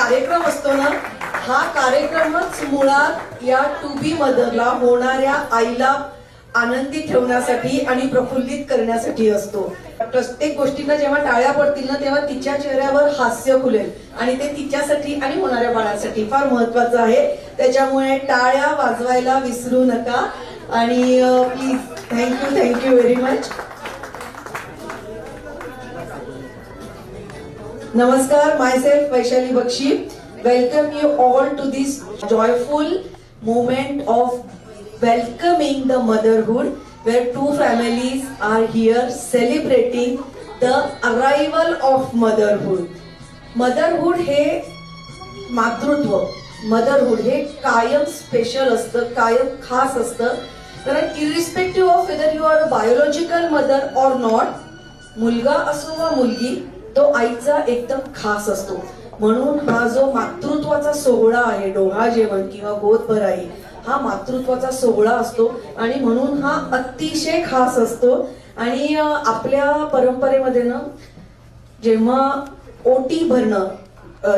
कार्यक्रम असतो ना, हा कार्यक्रमच मुळात या टू बी मदरला, होणाऱ्या आईला आनंदी ठेवण्यासाठी आणि प्रफुल्लित करण्यासाठी असतो. प्रत्येक गोष्टींना जेव्हा टाळ्या पडतील ना, तेव्हा तिच्या चेहऱ्यावर हास्य खुलेल आणि ते तिच्यासाठी आणि होणाऱ्या बाळासाठी फार महत्वाचं आहे. त्याच्यामुळे टाळ्या वाजवायला विसरू नका आणि प्लीज थँक्यू व्हेरी मच. नमस्कार, myself Vaishali Bakshi. Welcome you all to this joyful moment of welcoming the motherhood, where two families are here celebrating the arrival of motherhood. Motherhood हे मातृत्व, motherhood हे कायम स्पेशल असतं, कायम खास असतं. कारण irrespective of whether you are a biological mother or not, मुलगा असो वा मुलगी, तो आईचा एकदम खास असतो. म्हणून हा जो मातृत्वाचा सोहळा आहे, डोहाळ जेवण किंवा गोद भराई, हा मातृत्वाचा सोहळा असतो आणि म्हणून हा अतिशय खास असतो. आणि आपल्या परंपरेमध्ये ना, जेव्हा ओटी भरणं,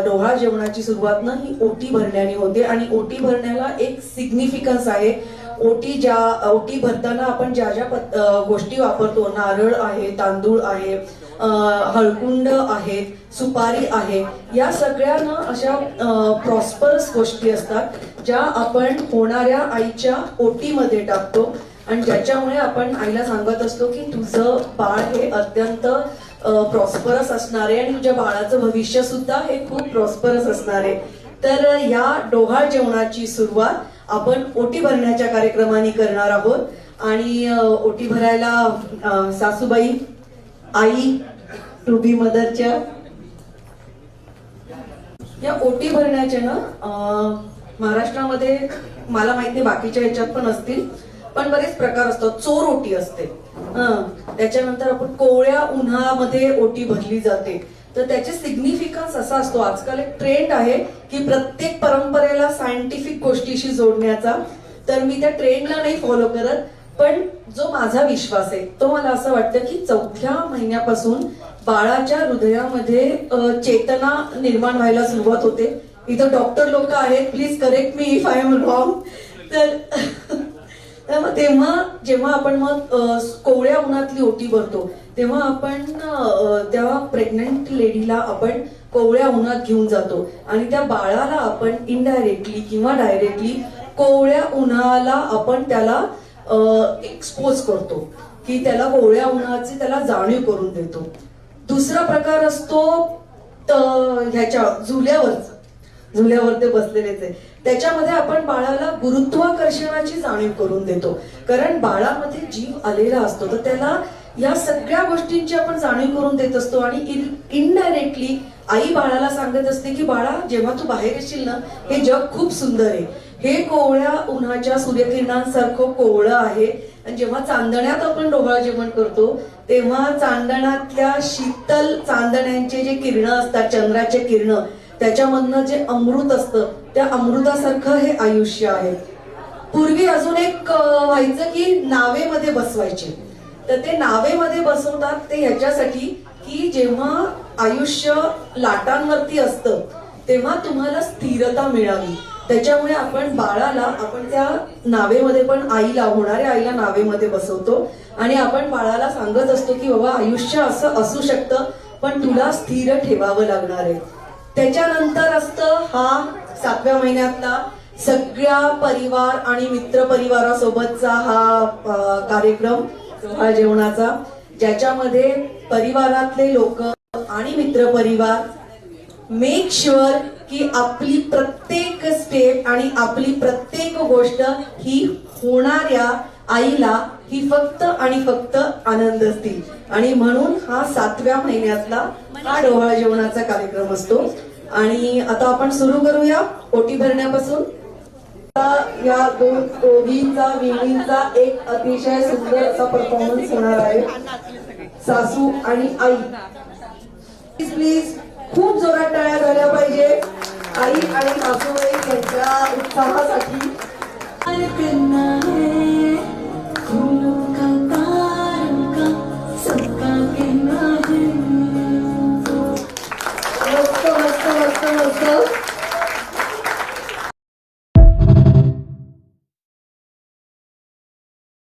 डोहाळ जेवणाची सुरुवात ना ही ओटी भरण्याने होते आणि ओटी भरण्याला एक सिग्निफिकन्स आहे. ओटी भरताना आपण ज्या ज्या गोष्टी वापरतो, नारळ आहे, तांदूळ आहे, हळकुंड आहे, सुपारी आहे, या सगळ्या ना अशा प्रॉस्परस गोष्टी असतात ज्या आपण होणाऱ्या आईच्या ओटीमध्ये टाकतो आणि ज्याच्यामुळे आपण आईला सांगत असतो की तुझं बाळ हे अत्यंत प्रॉस्परस असणार आहे आणि तुझ्या बाळाचं भविष्य सुद्धा हे खूप प्रॉस्परस असणार आहे. तर या डोहाळ जेवणाची सुरुवात आपण ओटी भरण्याच्या कार्यक्रमाने करणार आहोत आणि ओटी भरायला सासूबाई, आई, टू बी मदरच्या या ओटी भरण्याचे ना महाराष्ट्रामध्ये मला माहिती बाकीच्या ह्याच्यात पण असतील, पण बरेच प्रकार असतात. चोर ओटी असते, त्याच्यानंतर आपण कोवळ्या उन्हामध्ये ओटी भरली जाते. तर त्याचे सिग्निफिकन्स असा असतो, आजकाल एक ट्रेंड आहे की प्रत्येक परंपरेला सायंटिफिक गोष्टीशी जोडण्याचा. तर मी त्या ट्रेंडला नाही फॉलो करत, पण जो माझा विश्वास आहे तो मला असं वाटतं की 4थ्या महिन्यापासून बाळाच्या हृदयामध्ये चेतना निर्माण व्हायला सुरुवात होते. इथं डॉक्टर लोक आहेत, please correct me if I am wrong. तर तेव्हा जेव्हा आपण मग कोवळ्या उन्हातली ओटी भरतो तेव्हा आपण त्या प्रेग्नंट लेडीला आपण कोवळ्या उन्हात घेऊन जातो आणि त्या बाळाला आपण इनडायरेक्टली किंवा डायरेक्टली कोवळ्या उन्हाला आपण त्याला एक्सपोज करतो की त्याला कोवळ्या उन्हाची त्याला जाणीव करून देतो. दुसरा प्रकार असतो ह्याच्या झुल्यावर ते बसलेलेच आहे, त्याच्यामध्ये आपण बाळाला गुरुत्वाकर्षणाची जाणीव करून देतो. कारण बाळामध्ये जीव आलेला असतो तर त्याला या सगळ्या गोष्टींची आपण जाणीव करून देत असतो आणि इनडायरेक्टली आई बाळाला सांगत असते की बाळा, जेव्हा तू बाहेर येशील ना, हे जग खूप सुंदर आहे, हे कोवळ्या उन्हाच्या सूर्यकिरणांसारखं कोवळं आहे. आणि जेव्हा चांदण्यात आपण डोहाळ जेवण करतो तेव्हा चांदण्यातल्या शीतल चांदण्यांचे जे किरण असतात, चंद्राचे किरण, त्याच्यामधनं जे अमृत असतं, त्या अमृतासारखं हे आयुष्य आहे. पूर्वी अजून एक व्हायचं की नावेमध्ये बसवायचे. तर ते नावेमध्ये बसवतात ते ह्याच्यासाठी की जेव्हा आयुष्य लाटांवरती असतं तेव्हा तुम्हाला स्थिरता मिळावी. त्याच्यामुळे आपण बाळाला आपण त्या नावेमध्ये पण आईला, होणाऱ्या आईला नावेमध्ये बसवतो आणि आपण बाळाला सांगत असतो की बाबा, आयुष्य असं असू शकतं पण तुला स्थिर ठेवावं लागणार आहे. त्याच्यानंतर असतं हा 7व्या महिन्यातला सगळ्या परिवार आणि मित्र परिवारासोबतचा हा कार्यक्रम डोहाळ जेवणाचा, ज्याच्यामध्ये परिवारातले लोक आणि मित्र परिवार मेक शुअर की आपली प्रत्येक स्टेप आणि आपली प्रत्येक गोष्ट ही होणाऱ्या आईला ही फक्त आणि फक्त आनंद असतील. आणि म्हणून हा 7व्या महिन्यातला हा डोहाळ जेवणाचा कार्यक्रम असतो. आणि आता आपण सुरू करूया ओटी भरण्यापासून. या दोन दोघींचा विणींचा एक अतिशय सुंदर असा परफॉर्मन्स होणार आहे, सासू आणि आई. प्लीज खूप जोरात टाळ्या झाल्या पाहिजे आई आणि सासूबाई यांच्या उत्साहासाठी. मस्त मस्त मस्त मस्त.